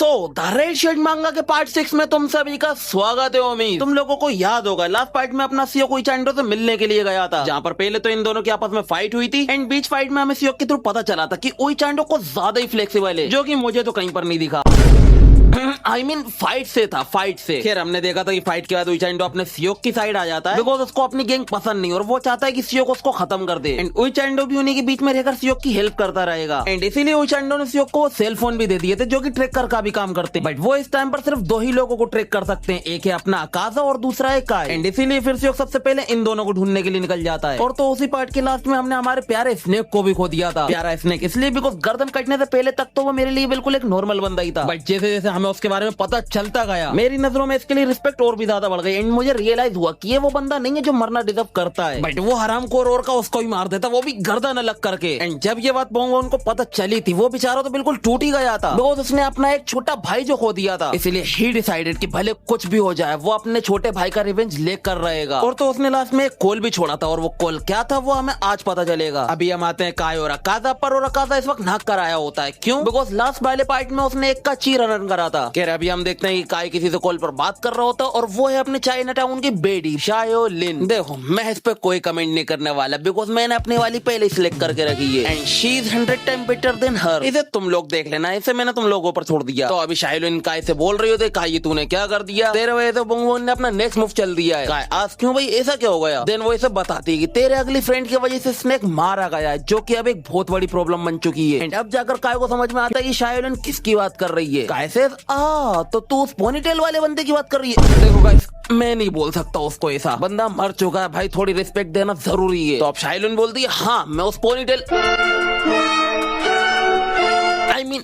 The red shirt मांगा के part 6 में तुम सभी का स्वागत है। उम्मीद तुम लोगों को याद होगा लास्ट पार्ट में अपना सियोक उइचांडो से मिलने के लिए गया था, जहाँ पर पहले तो इन दोनों की आपस में फाइट हुई थी एंड बीच फाइट में हमें सियोक के थ्रू पता चला था कि उइचांडो को ज्यादा ही फ्लेक्सिबल है, जो कि मुझे तो कहीं पर नहीं दिखा। I mean, फाइट से था, फाइट से। खैर हमने देखा था कि फाइट के बाद उइचांडो अपने सियोक की साइड आ जाता है बिकॉज उसको अपनी गैंग पसंद नहीं और वो चाहता है कि सियोक उसको खत्म कर दे एंड उइचांडो भी उन्हीं के बीच में रहकर सियोक की हेल्प करता रहेगा एंड इसीलिए उइचांडो ने सियोक को सेल फोन भी दे दिए थे जो कि ट्रैकर का भी काम करते हैं, बट वो इस टाइम पर सिर्फ दो ही लोगों को ट्रैक कर सकते हैं, एक है अपना अकाजा और दूसरा है काय एंड इसीलिए फिर सियोक सबसे पहले इन दोनों को ढूंढने के लिए निकल जाता है। और तो उसी पार्ट के लास्ट में हमने हमारे प्यारे स्नेक को भी खो दिया था। प्यारा स्नेक इसलिए बिकॉज गर्दन कटने से पहले तक तो वो मेरे लिए बिल्कुल एक नॉर्मल बंदा ही था, बट जैसे जैसे हमें उसके बारे में पता चलता गया मेरी नजरों में इसके लिए रिस्पेक्ट और भी ज्यादा बढ़ गई एंड मुझे रियलाइज हुआ कि ये वो बंदा नहीं है जो मरना डिजर्व करता है, बट वो हरामखोर और का उसको ही मार देता, वो भी गर्दन अलग करके। एंड जब ये बात बोंगो उनको पता चली थी वो बेचारा तो बिल्कुल टूट ही गया था बिकॉज उसने अपना एक छोटा भाई जो खो दिया था, इसलिए ही डिसाइडेड कि भले कुछ भी हो जाए वो अपने छोटे भाई का रिवेंज लेकर रहेगा। और तो उसने लास्ट में एक कॉल भी छोड़ा था और वो कॉल क्या था वो हमें आज पता चलेगा। अभी हम आते हैं काय और अकाजा पर, और अकाजा इस वक्त नाक कर आया होता है, क्यों? बिकॉज लास्ट वाले पार्ट में उसने एक का चीर रन करा था। खैर अभी हम देखते हैं कि काय किसी से कॉल पर बात कर रहा होता और वो है अपने चाइना टाउन की बेटी शायोलिन। देखो मैं इस पे कोई कमेंट नहीं करने वाला बिकॉज मैंने अपनी वाली पहले सिलेक्ट करके रखी है and she is 100 time better than her. इसे तुम लोग देख लेना, इसे मैंने तुम लोगों पर छोड़ दिया। तो अभी शायोलिन काय से बोल रही होते काय तूने क्या कर दिया, तेरे वजह से बोंगबोन ने अपना नेक्स्ट मूव चल दिया है। काय आज क्यों भाई ऐसा क्या हो गया? देन वो इसे बताती है कि तेरे अगली फ्रेंड की वजह से स्नेक मारा गया है, जो कि अब एक बहुत बड़ी प्रॉब्लम बन चुकी है। एंड अब जाकर काय को समझ में आता है कि शायोलिन किसकी बात कर रही है। काय से तो तू उस पोनीटेल वाले बंदे की बात कर रही है। देखो गाइस मैं नहीं बोल सकता उसको, ऐसा बंदा मर चुका है भाई, थोड़ी रिस्पेक्ट देना जरूरी है। तो अब शायोलिन बोलती है हाँ मैं उस पोनीटेल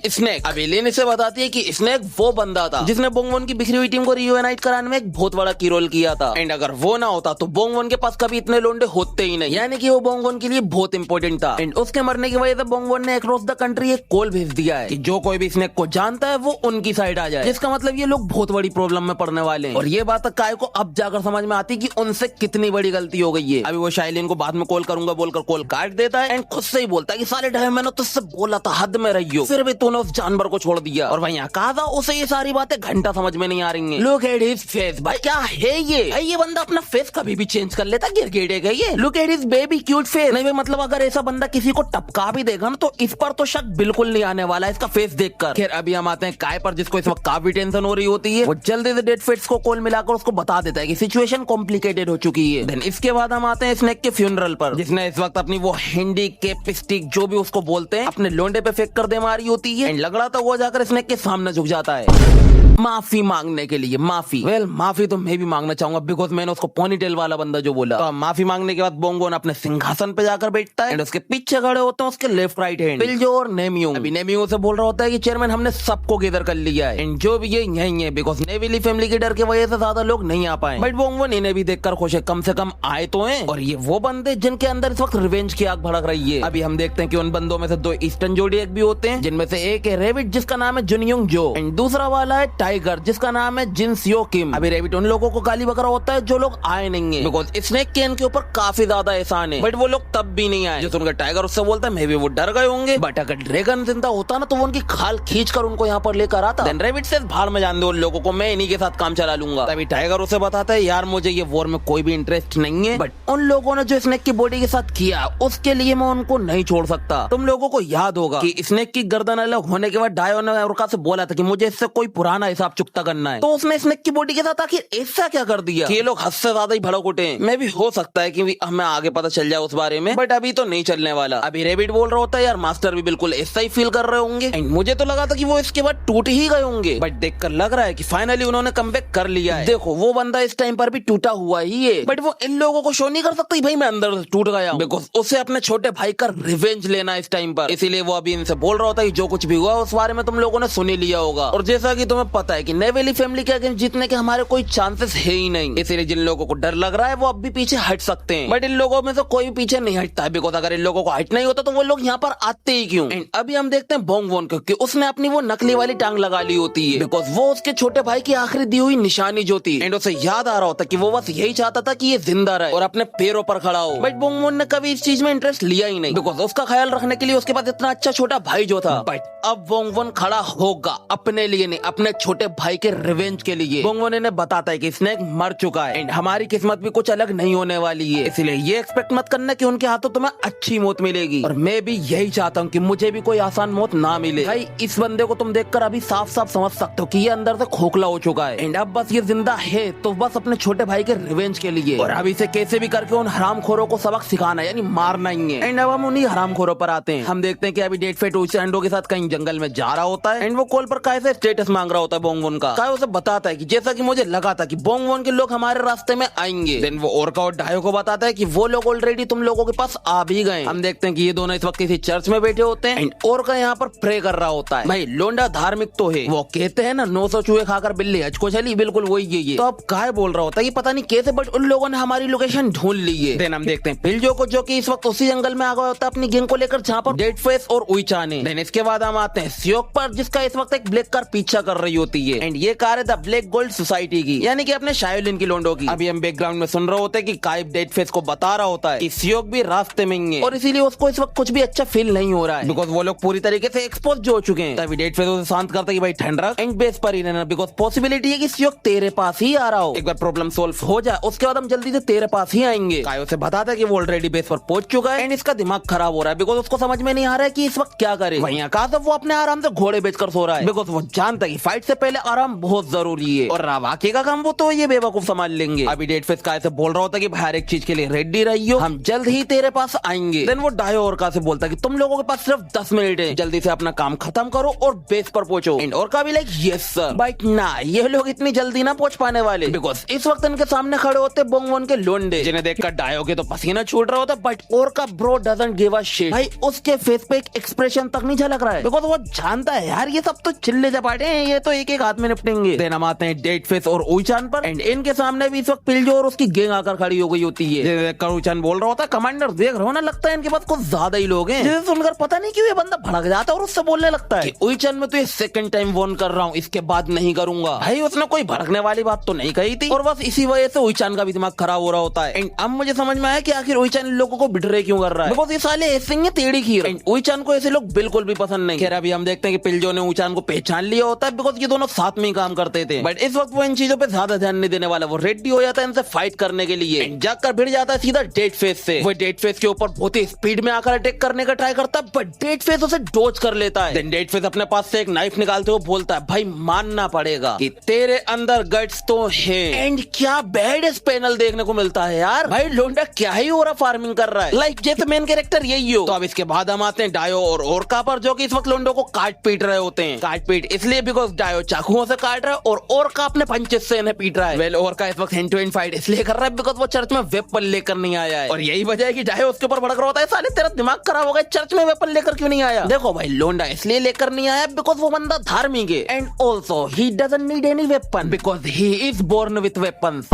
स्नेक। अब एलियन से बताती है कि स्नेक वो बंदा था जिसने बोंगवन की बिखरी हुई टीम को रीयूनाइट कराने में एक बहुत बड़ा की रोल किया था एंड अगर वो ना होता तो बोंगवन के पास कभी इतने लोंडे होते ही नहीं, यानी कि वो बोंगवन के लिए बहुत इंपॉर्टेंट था। एंड उसके मरने की वजह से बोंगवन ने अक्रॉस द कंट्री एक कॉल भेज दिया है कि जो कोई भी स्नेक को जानता है वो उनकी साइड आ जाए, जिसका मतलब ये लोग बहुत बड़ी प्रॉब्लम में पड़ने वाले हैं। और ये बात काय को अब जाकर समझ में आती कि उनसे कितनी बड़ी गलती हो गई है। अभी वो शाइलिन को बाद में कॉल करूंगा बोलकर कॉल काट देता है एंड खुद से ही बोलता है कि साले ढाई मैंने तुझसे बोला था हद में रहियो, फिर भी तूने उस जानवर को छोड़ दिया। और भाई अकाजा उसे ये सारी बातें घंटा समझ में नहीं आ रही हैं। लुक एट हिज फेस, भाई क्या है ये बंदा अपना फेस कभी भी चेंज कर लेता, गिरगिड़े गई है। Look at his baby cute face. नहीं मतलब अगर ऐसा बंदा किसी को टपका भी देगा ना तो इस पर तो शक बिल्कुल नहीं आने वाला इसका फेस देखकर। खैर अभी हम आते हैं काय पर, जिसको इस वक्त काफी टेंशन हो रही होती है। वो जल्दी से डेड फेट्स को कॉल मिलाकर उसको बता देता है कि सिचुएशन कॉम्प्लिकेटेड हो चुकी है। देन इसके बाद हम आते हैं स्नेक के फ्यूनरल पर, जिसने इस वक्त अपनी वो हैंडी केप स्टिक जो भी उसको बोलते हैं अपने लोंडे पे फेंक कर दे मारी होती है एंड लग रहा था वो जाकर स्नेक के सामने झुक जाता है माफी मांगने के लिए। माफी तो मैं भी मांगना चाहूंगा बिकॉज मैंने उसको पोनीटेल वाला बंदा जो बोला। तो माफी मांगने के बाद बोंगोन अपने सिंहासन पे जाकर बैठता है एंड उसके पीछे खड़े होते हैं उसके लेफ्ट राइट हैंड पिलजो और नेमियो। अभी नेमियो से बोल रहा होता है कि चेयरमैन हमने सबको गैदर कर लिया है एंड जो भी ये यही है बिकॉज नेविली फैमिली के डर की वजह से ज्यादा लोग नहीं आ पाए, बट बोंगोन इन्हें भी देखकर खुश है, कम से कम आए तो हैं। और ये वो बंदे जिनके अंदर इस वक्त रिवेंज की आग भड़क रही है। अभी हम देखते हैं कि उन बंदों में से दो ईस्टर्न जोडिएक भी होते हैं, जिनमें से एक है रेविट जिसका नाम है जुनयुंग जो एंड दूसरा वाला है टाइगर जिसका नाम है जिन सियो किम। अभी रेविट उन लोगों को गाली बकरा होता है जो लोग आए नहीं है बिकॉज स्नेक के इनके ऊपर काफी ज्यादा एहसान है, बट वो लोग तब भी नहीं आए। जो उनका टाइगर उससे बोलता है मे भी वो डर गए होंगे, बट अगर ड्रैगन जिंदा होता ना तो वो उनकी खाल खींच कर उनको यहाँ पर लेकर आता। देन रेविट से भाड़ में जान दो उन लोगों को, मैं इन्हीं के साथ काम चला लूंगा। तभी टाइगर उसे बताता है यार मुझे ये वॉर में कोई भी इंटरेस्ट नहीं है, बट उन लोगों ने जो स्नेक की बॉडी के साथ किया उसके लिए मैं उनको नहीं छोड़ सकता। तुम लोगों को याद होगा कि स्नेक की गर्दन अलग होने के बाद डायो ने उर्का से बोला था कि मुझे इससे कोई पुराना हिसाब चुकता करना है, तो उसने स्नेक की बॉडी के साथ आखिर ऐसा क्या कर दिया कि ये लोग हद से ज्यादा ही भड़क उठे। मैं भी हो सकता है कि हमें आगे पता चल जाए उस बारे में, बट अभी तो नहीं चलने वाला। अभी रेबिट बोल रहा होता है यार मास्टर भी बिल्कुल ऐसा ही फील कर रहे होंगे एंड मुझे तो लगा था कि वो इसके बाद टूट ही गए होंगे, बट देखकर लग रहा है कि फाइनली उन्होंने कमबैक कर लिया है। देखो वो बंदा इस टाइम पर भी टूटा हुआ ही है, बट वो इन लोगों को शो नहीं कर सकता भाई मैं अंदर से टूट गया हूं, बिकॉज उसे अपने छोटे भाई का रिवेंज लेना इस टाइम पर। इसीलिए वो अभी इनसे बोल रहा होता है कि जो कुछ भी हुआ उस बारे में तुम लोगों ने सुन ही लिया होगा। और जैसा कि तुम्हें पता है कि नेवेली फैमिली के अगेंस्ट जीतने के हमारे कोई चांसेस है ही नहीं, इसीलिए जिन लोगों को डर लग रहा है वो अब भी पीछे हट सकते हैं। बट इन लोगों में से कोई भी पीछे नहीं हटता है, बिकॉज अगर इन लोगों को हटना ही होता तो वो लोग यहाँ पर आते ही क्यों। एंड अभी हम देखते हैं बोंगवॉन को कि उसने अपनी वो नकली वाली टांग लगा ली होती है, बिकॉज वो उसके छोटे भाई की आखिरी दी हुई निशानी जो थी। एंड उसे याद आ रहा होता कि वो बस यही चाहता था कि ये जिंदा रहे और अपने पैरों पर खड़ा हो। बट बोंगवॉन ने कभी इस चीज में इंटरेस्ट लिया ही नहीं, बिकॉज उसका ख्याल रखने के लिए उसके पास इतना अच्छा छोटा भाई जो था। बट अब बोंगवॉन खड़ा होगा अपने लिए नहीं, अपने छोटे भाई के रिवेंज के लिए। बोंगवॉन इन्हें बताता है कि स्नेक मर चुका है एंड हमारी किस्मत भी कुछ अलग नहीं होने वाली है, इसलिए ये एक्सपेक्ट मत करना कि उनके हाथों तुम्हें अच्छी मौत मिलेगी। और मैं भी यही चाहता हूँ कि मुझे भी कोई आसान मौत ना मिले। भाई इस बंदे को तुम देखकर अभी साफ साफ समझ सकते हो कि ये अंदर से खोखला हो चुका है एंड अब बस ये जिंदा है तो बस अपने छोटे भाई के रिवेंज के लिए, और अब इसे कैसे भी करके उन हरामखोरों को सबक सिखाना यानी मारना ही है। एंड अब हम उन्हीं हरामखोरों पर आते हैं। हम देखते हैं कि अभी डेट फेट उइचैंडो के साथ कहीं जंगल में जा रहा होता है एंड वो कॉल पर काय से स्टेटस मांग रहा होता है बोंगवॉन का। काय उसे बताता है कि जैसा कि मुझे लगा था कि बोंगवॉन के लोग हमारे रास्ते में आएंगे। देन वो ओरका और डायो को बताता है कि वो लोग ऑलरेडी तुम लोगों के पास आ भी गए। हम देखते हैं कि ये दोनों इस वक्त किसी चर्च में बैठे होते हैं एंड ओरका यहाँ पर प्रे कर रहा होता है। भाई लोंडा धार्मिक तो है, वो कहते हैं ना 900 चूहे खाकर बिल्ली हज को चली, बिल्कुल वही ये। तो अब काय बोल रहा होता है कि पता नहीं कैसे बट उन लोगों ने हमारी लोकेशन ढूंढ ली है। देन हम देखते हैं पिलजो को जो कि इस वक्त उसी जंगल में आ गया होता है अपनी गैंग को लेकर जहाँ पर डेड फेस और उइचान है। देन इसके बाद हम आते हैं सियोक पर जिसका इस वक्त एक ब्लैक कार पीछा कर रही होती है एंड ये कार है द ब्लैक गोल्ड सोसाइटी की, यानी कि अपने शायोलिन की लोंडो की। अभी हम बैकग्राउंड में सुन रहे होते हैं कि काय डेड फेस को बता रहा होता है कि सियोक भी रास्ते में ही है और इसीलिए उसको इस वक्त कुछ भी अच्छा फील नहीं हो रहा है, बिकॉज वो लोग पूरी तरीके से एक्सपोज हो चुके हैं। तभी डेड फेस उसे शांत करता है कि भाई ठंड रख एंड बेस पर ही रहना, बिकॉज पॉसिबिलिटी है कि सियोक तेरे पास ही आ रहा हो। एक बार प्रॉब्लम सोल्व हो जाए उसके बाद हम जल्दी से तेरे पास ही आएंगे। काय उसे बताता है कि वो ऑलरेडी बेस पर पहुंच चुका है एंड इसका दिमाग खराब हो रहा है, बिकॉज उसको समझ में नहीं आ रहा है कि इस वक्त क्या करे। वहीं आकाश वो अपने आराम से घोड़े बेचकर सो रहा है, बिकॉज वो जानता है कि फाइट से पहले आराम बहुत जरूरी है और बाकी का काम वो तो ये बेवकूफ संभाल लेंगे। अभी डेड फेस काय से बोल रहा होता है कि हर एक चीज के लिए रेडी रहियो, हम जल्द ही तेरे पास आएंगे। देन वो डायो ओरका से बोलता है कि तुम लोगों के पास सिर्फ 10 मिनट है, जल्दी से अपना काम खत्म करो और बेस पर पहुंचो। एंड ओरका भी लाइक यस सर, बट ना ये लोग इतनी जल्दी ना पहुंच पाने वाले, बिकॉज इस वक्त इनके सामने खड़े होते बोंगवॉन के लोंडे जिन्हें देखकर डायो के तो पसीना छूट रहा होता, but ओरका bro doesn't give a shit. भाई उसके फेस पे एक एक्सप्रेशन तक नहीं झलक रहा है, बिकॉज वो जानता है यार ये सब तो चिल्ले चपाटे हैं, ये तो एक एक हाथ में निपटेंगे। देन हम आते हैं डेड फेस और उइचान पर एंड इनके सामने भी इस वक्त पिलजो और उसकी गैंग आकर खड़ी हो गई होती है। उइचान बोल रहा होता है कमांडर देख रहे हो ना, लगता है इनके पास कुछ ज्यादा ही लोग हैं। जिसे सुनकर पता नहीं क्यों ये बंदा भड़क जाता है और उससे बोलने लगता है उइचान मैं तुझे सेकंड टाइम वार्न कर रहा हूँ, इसके बाद नहीं करूंगा। भाई उसने कोई भड़कने वाली बात तो नहीं कही थी और बस इसी वजह से उइचान का भी दिमाग खराब हो रहा होता है। एंड अब मुझे समझ में आया कि आखिर उइचान इन लोगों को बिटरे क्यों कर रहा है, बिकॉज ये साले ऐसे ही टेढ़ी खीर। एंड उइचान को ऐसे लोग बिल्कुल भी पसंद नहीं। खैर अभी हम देखते हैं कि पिलजो ने उइचान को पहचान लिया होता है, बिकॉज ये दोनों साथ में ही काम करते थे। बट इस वक्त वो इन चीजों पे ज्यादा ध्यान नहीं देने वाला, वो रेडी हो जाता है इनसे फाइट करने के लिए। जाकर भिड़ जाता है सीधा डेड फेस से। वो डेड फेस के ऊपर बहुत ही स्पीड में आकर अटैक करने का ट्राई करता है, बट डेड फेस उसे डोज कर लेता है। देन डेड फेस अपने पास से एक नाइफ निकालते हुए बोलता है भाई मानना पड़ेगा कि तेरे अंदर गट्स तो है। एंड क्या बैड पैनल देखने को मिलता है यार, भाई लोंडा क्या ही ओरा फार्मिंग कर रहा है, लाइक जैसे मेन कैरेक्टर यही हो। तो अब इसके बाद हम आते हैं डायो और ओरका पर, जो कि इस वक्त लोंडो को काट पीट रहे होते हैं। काट पीट इसलिए बिकॉज डायो चाकुओं से काट रहा है और ओरका अपने पंचेस से इन्हें पीट रहा है। वेल ओरका इस वक्त हैंड टू हैंड फाइट इसलिए कर रहा है बिकॉज वो चर्च में वेपन लेकर नहीं आया है, और यही वजह है कि डायो उसके ऊपर भड़क रहा होता है साले तेरा दिमाग खराब हो गया, चर्च में वेपन लेकर क्यों नहीं आया। देखो भाई लोंडा इसलिए लेकर नहीं आया बिकॉज वो बंदा धार्मिक है and also he doesn't need any weapon because he is born with weapons.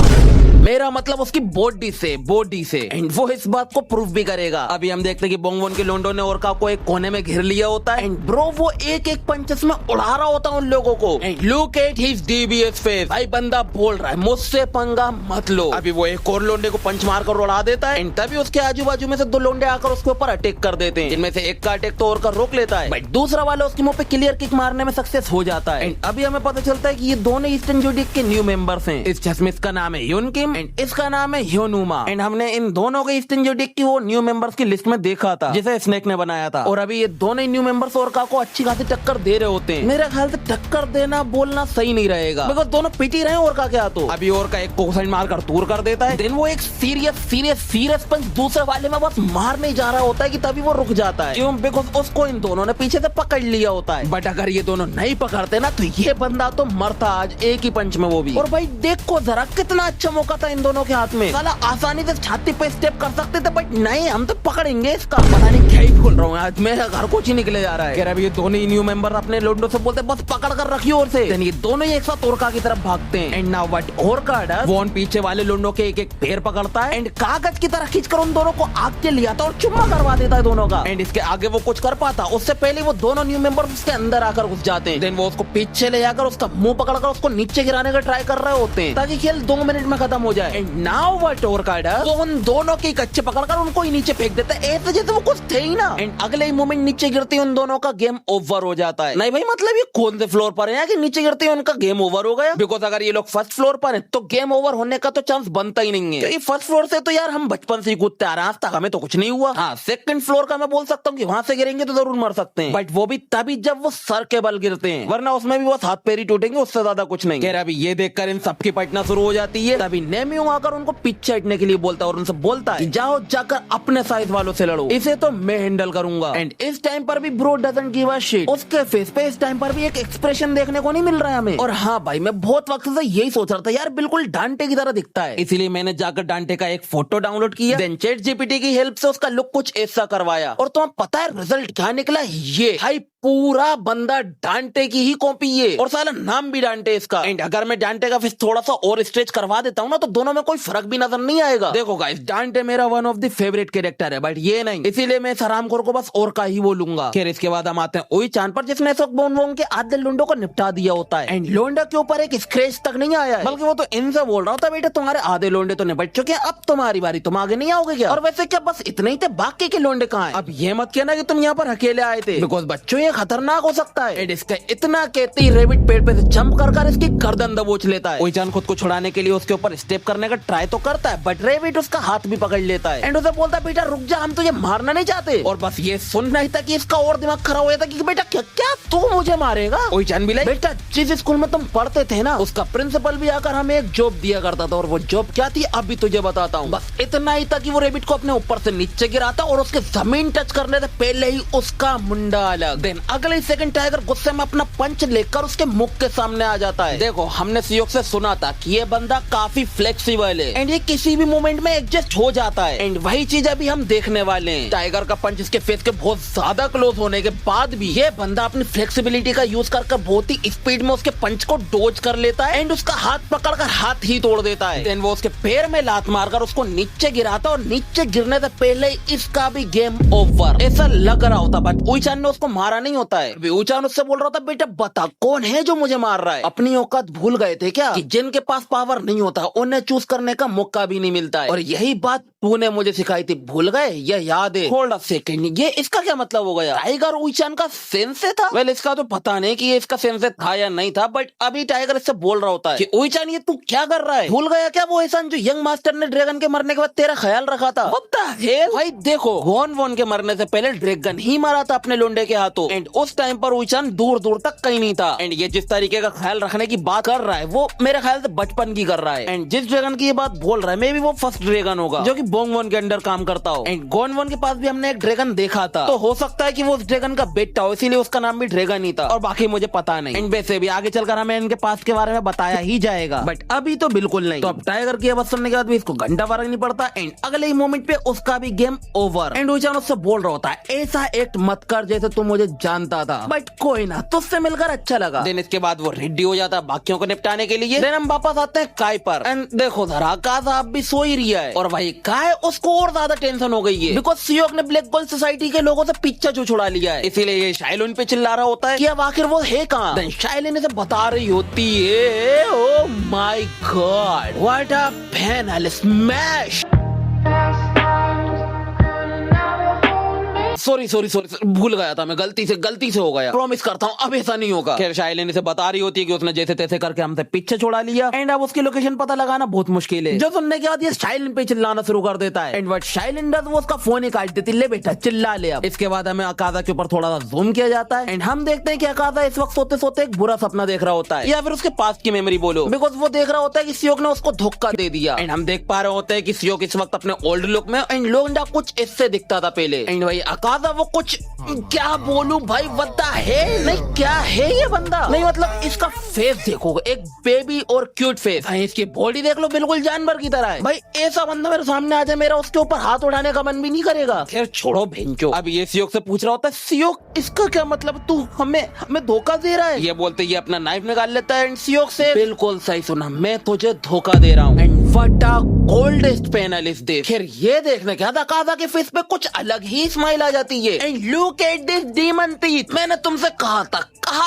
मेरा मतलब उसकी बॉडी से एंड वो इस बात को प्रूफ भी करेगा। अभी हम देखते हैं कि बोंगवॉन के लोंडो ने ओरका को एक कोने में घेर लिया होता है एंड ब्रो वो एक एक पंचेस में उड़ा रहा होता है उन लोगों को। And look at his DBS face, भाई बंदा बोल रहा है मुझसे पंगा मत लो। अभी वो एक और लोंडे को पंच मारकर उड़ा देता है एंड तभी उसके आजू बाजू में से 2 लोंडे आकर उसके ऊपर अटैक कर देते हैं, जिनमें से एक का अटैक तो ओरका रोक लेता है, बट दूसरा वाला उसके मुंह पे क्लियर किक मारने में सक्सेस हो जाता है। एंड अभी हमें पता चलता है कि ये दोनों ईस्टर्न जोडिक के न्यू मेंबर्स हैं। इस चश्मिश का नाम है यून किम एंड इसका नाम है ह्योनुमा। एंड हमने इन दोनों के ईस्टर्न जोडिक की वो न्यू मेंबर्स की लिस्ट में देखा था जिसे स्नेक ने बनाया था, और अभी ये दोनों ही न्यू मेंबर्स ओरका को अच्छी खासी टक्कर दे रहे होते हैं। मेरे ख्याल से टक्कर देना बोलना सही नहीं रहेगा बिकॉज दोनों पिट ही रहे हैं ओरका के हाथों। अभी ओरका एक को साइड मारकर दूर कर देता है, देन वो एक सीरियस पंच दूसरे वाले में बस मार नहीं जा रहा होता है कि तभी वो रुक जाता है। क्यों? बिकॉज उसको इन दोनों ने पीछे से पकड़ लिया होता है। बट अगर ये दोनों नहीं पकड़ते ना तो ये बंदा तो मरता आज एक ही पंच में, वो भी। और भाई देखो जरा कितना अच्छा मौका था इन दोनों के हाथ में, साला आसानी से छाती पे स्टेप कर सकते थे, बट नहीं हम तो पकड़ेंगे इसका। पता नहीं क्या ही बोल रहा हूँ आज, मेरा घर कुछ ही निकले जा रहा है। अभी ये दोनों ही न्यू मेंबर अपने लोंडो से बोलते बस पकड़ कर रखियो ओर से। ये दोनों ही एक साथ ओरका की तरफ भागते हैं। एंड नाउ व्हाट ओरका डज, वो उन पीछे वाले लोंडो के एक एक पैर पकड़ता है एंड कागज की तरह खींचकर उन दोनों को आग के ले आता है और चुम्मा करवा देता है दोनों का। एंड इसके आगे वो कुछ कर पाता उससे पहले वो दोनों न्यू मेंबर्स उसके अंदर आकर घुस जाते हैं। देन वो उसको पीछे ले जाकर उसका मुंह पकड़कर उसको नीचे गिराने का ट्राई कर रहे होते हैं ताकि खेल 2 मिनट में खत्म हो जाए। एंड नाउ व्हाट ओरका डज, वो उन दोनों के कच्चे पकड़कर उनको ही नीचे फेंक देता है ऐसे जैसे वो कुछ थे ही ना। एंड अगले ही मोमेंट नीचे गिरते उन दोनों का गेम ओवर हो जाता है। नहीं भाई मतलब ये कौन से फ्लोर पर है कि नीचे गिरते उनका गेम ओवर हो गया? बिकॉज अगर ये लोग फर्स्ट फ्लोर पर है तो गेम ओवर होने का तो चांस बनता ही नहीं है, क्योंकि फर्स्ट फ्लोर से तो यार हम बचपन से ही कूदते आ रहे हैं, आज तक हमें तो कुछ नहीं हुआ। हाँ सेकंड फ्लोर का मैं बोल सकता हूँ कि वहां से गिरेंगे तो जरूर मर सकते हैं, बट वो भी तभी जब वो सर के बल गिरते हैं, वरना उसमें भी बस हाथ पैर ही टूटेंगे, उससे ज्यादा कुछ नहीं। कह रहा अभी ये देखकर इन सबकी पटना शुरू हो जाती है। तभी नेमियों आकर उनको पीछे हटने के लिए बोलता है और उनसे बोलता है जाओ जाकर अपने साइज वालों से लड़ो, इसे तो मैं हैंडल करूंगा। एंड इस टाइम पर भी bro doesn't give a shit, उसके फेस पे इस टाइम पर भी एक एक्सप्रेशन देखने को नहीं मिल रहा है हमें। और हाँ भाई मैं बहुत वक्त से यही सोच रहा था यार बिल्कुल डांटे की तरह दिखता है, इसीलिए मैंने जाकर डांटे का एक फोटो डाउनलोड किया, देन चैट जीपीटी की हेल्प से उसका लुक कुछ ऐसा करवाया और तुम्हें पता है रिजल्ट क्या निकला? ये भाई पूरा बंदा डांटे की ही कॉपी है और साला नाम भी डांटे इसका। एंड अगर मैं डांटे का फेस थोड़ा सा और स्ट्रेच करवा देता हूँ ना तो दोनों में कोई फर्क भी नजर नहीं आएगा। देखो गाइस डांटे मेरा one of the favourite character है, बट ये नहीं, इसीलिए मैं हरामखोर को बस और का ही बोलूंगा। फिर इसके बाद हम आते हैं ओई चांद पर, जिसने बोन के आधे लोंडो को निपटा दिया होता है। एंड लोंडा के ऊपर एक स्क्रैच तक नहीं आया है, बल्कि वो तो इनसे बोल रहा होता बेटा तुम्हारे आधे लोंडे तो निपट चुके हैं, अब तुम्हारी बारी, तुम आगे नहीं आओगे क्या? और वैसे क्या बस इतने ही थे, बाकी के लोंडे कहाँ हैं? अब ये मत कहना कि तुम यहाँ पर अकेले आए थे, बिकॉज बच्चों ये खतरनाक हो सकता है। एंड इसका इतना कहते ही रेबिट पेड़ पे से जंप कर इसकी गर्दन दबोच लेता है। ओई-चान खुद को छुड़ाने के लिए उसके ऊपर स्टेप करने का ट्राई तो करता है, बट रेबिट उसका हाथ भी पकड़ लेता है एंड उसे बोलता है बेटा रुक जा, हम तुझे मारना नहीं चाहते। और बस ये सुन नहीं था कि इसका और दिमाग खराब हो जाता कि बेटा क्या क्या तू मुझे मारेगा? ओई-चान भी लाइक बेटा जिस स्कूल में तुम पढ़ते थे ना उसका प्रिंसिपल भी आकर हमें एक जॉब दिया करता था और वो जॉब क्या थी अभी तुझे बताता हूँ। बस इतना ही था कि वो रेबिट को अपने ऊपर से नीचे गिराता और उसके जमीन टच करने से पहले ही उसका मुंडा अलग। देन अगले सेकंड टाइगर गुस्से में अपना पंच लेकर उसके मुख के सामने आ जाता है। देखो हमने सियोक से सुना था कि ये बंदा काफी फ्लेक्सिबल है एंड ये किसी भी मोमेंट में एडजस्ट हो जाता है एंड वही चीज अभी हम देखने वाले हैं। टाइगर का पंच इसके फेस के बहुत ज्यादा क्लोज होने के बाद भी ये बंदा अपनी फ्लेक्सिबिलिटी का यूज कर बहुत ही स्पीड में उसके पंच को डोज कर लेता है एंड उसका हाथ पकड़कर हाथ ही तोड़ देता है। देन वो उसके पैर में लात मारकर उसको नीचे गिराता और नीचे गिरने से पहले इसका भी गेम ओवर ऐसा लग रहा होता, बट ओई-चान ने उसको मारा नहीं होता है। ओई-चान उससे बोल रहा था बेटा बता कौन है जो मुझे मार रहा है? अपनी औकात भूल गए थे क्या कि जिनके पास पावर नहीं होता उन्हें चूज करने का मौका भी नहीं मिलता है, और यही बात तूने मुझे सिखाई थी, भूल गए? ये याद है? होल्ड अ सेकंड, ये इसका क्या मतलब हो गया? टाइगर ओई-चान का सेंसे था? वेल इसका तो पता नहीं कि ये इसका सेंसे था या नहीं था, बट अभी टाइगर इससे बोल रहा होता है कि ओई-चान ये तू क्या कर रहा है? भूल गया क्या वो एहसान जो यंग मास्टर ने ड्रैगन के मरने के बाद तेरा ख्याल रखा था? भाई देखो गोन के मरने से पहले ड्रैगन ही मारा था अपने लोंडे के हाथों एंड उस टाइम पर ओई-चान दूर दूर तक कहीं नहीं था। एंड ये जिस तरीके का ख्याल रखने की बात कर रहा है वो मेरे ख्याल से बचपन की कर रहा है एंड जिस ड्रैगन की ये बात बोल रहा है मे भी वो फर्स्ट ड्रैगन होगा जो कि बोंगवॉन के अंडर काम करता हो। एंड गोनवॉन के पास भी हमने एक ड्रैगन देखा था, तो हो सकता है कि वो उस ड्रैगन का बेटा हो, इसीलिए उसका नाम भी ड्रैगन ही था, और बाकी मुझे पता नहीं। एंड वैसे भी आगे चलकर हमें इनके पास के बारे में बताया ही जाएगा, बट अभी तो बिल्कुल नहीं। तो अब टाइगर की आवाज सुनने के बाद भी इसको घंटा फर्क नहीं पड़ता एंड अगले ही मोमेंट पे उसका भी गेम ओवर। एंड ओई-चान उससे बोल रहा होता है ऐसा एक्ट मत कर जैसे तू मुझे जानता था, बट कोई ना तुझसे मिलकर अच्छा लगा। देन इसके बाद वो रेडी हो जाता है बाकियों को निपटाने के लिए। देन हम वापस आते हैं काय पर एंड देखो जरा का साहब भी सो ही रहा है और भाई काय उसको और ज्यादा टेंशन हो गई है बिकॉज सियोक ने ब्लैक गोल्ड सोसाइटी के लोगों से पीछा जो छुड़ा लिया है, इसीलिए ये शाइलिन पे चिल्ला रहा होता है कि अब आखिर वो है कहाँ। देन शाइलिन इसे बता रही होती है oh my god what a penal smash. Sorry भूल गया था मैं, गलती से हो गया, प्रॉमिस करता हूँ अब ऐसा नहीं होगा। खैर शाइलिन इसे बता रही होती है कि उसने जैसे तैसे करके हमसे पीछे छोड़ा लिया एंड अब उसकी लोकेशन पता लगाना बहुत मुश्किल है। जो सुनने के बाद ये शाइलिन पे चिल्लाना शुरू कर देता है एंड व्हाट शाइलिन डज वो उसका फोन ही काट देती, ले बेटा चिल्ला ले। अब इसके बाद हमें अकाजा के ऊपर थोड़ा सा जूम किया जाता है एंड हम देखते हैं कि अकाजा इस वक्त सोते सोते एक बुरा सपना देख रहा होता है, या फिर उसके पास की मेमोरी बोलो, बिकॉज वो देख रहा होता है कि सियोक ने उसको धोखा दे दिया। एंड हम देख पा रहे होते हैं कि सियोक इस वक्त अपने ओल्ड लुक में एंड लोंडा कुछ इससे दिखता था पहले एंड वही कादा वो कुछ क्या बोलूं भाई, बंदा है नहीं, क्या है ये बंदा नहीं, मतलब इसका फेस देखो, एक बेबी और क्यूट फेस भाई, इसकी बॉडी देख लो बिल्कुल जानवर की तरह है भाई। ऐसा बंदा मेरे सामने आ जाए, मेरा उसके ऊपर हाथ उठाने का मन भी नहीं करेगा। खैर छोड़ो भेंचो। अब ये सियोक से पूछ रहा होता है, सियोक इसका क्या मतलब, तू हमें धोखा दे रहा है। ये बोलते ये अपना नाइफ निकाल लेता है एंड सियोक से, बिल्कुल सही सुना, मैं तुझे धोखा दे रहा हूँ। And what a coldest panel is this. खैर ये देखने क्या था, कादा के फेस पे कुछ अलग ही स्माइल आ जाती है। And look at this demon teeth. मैंने तुमसे कहा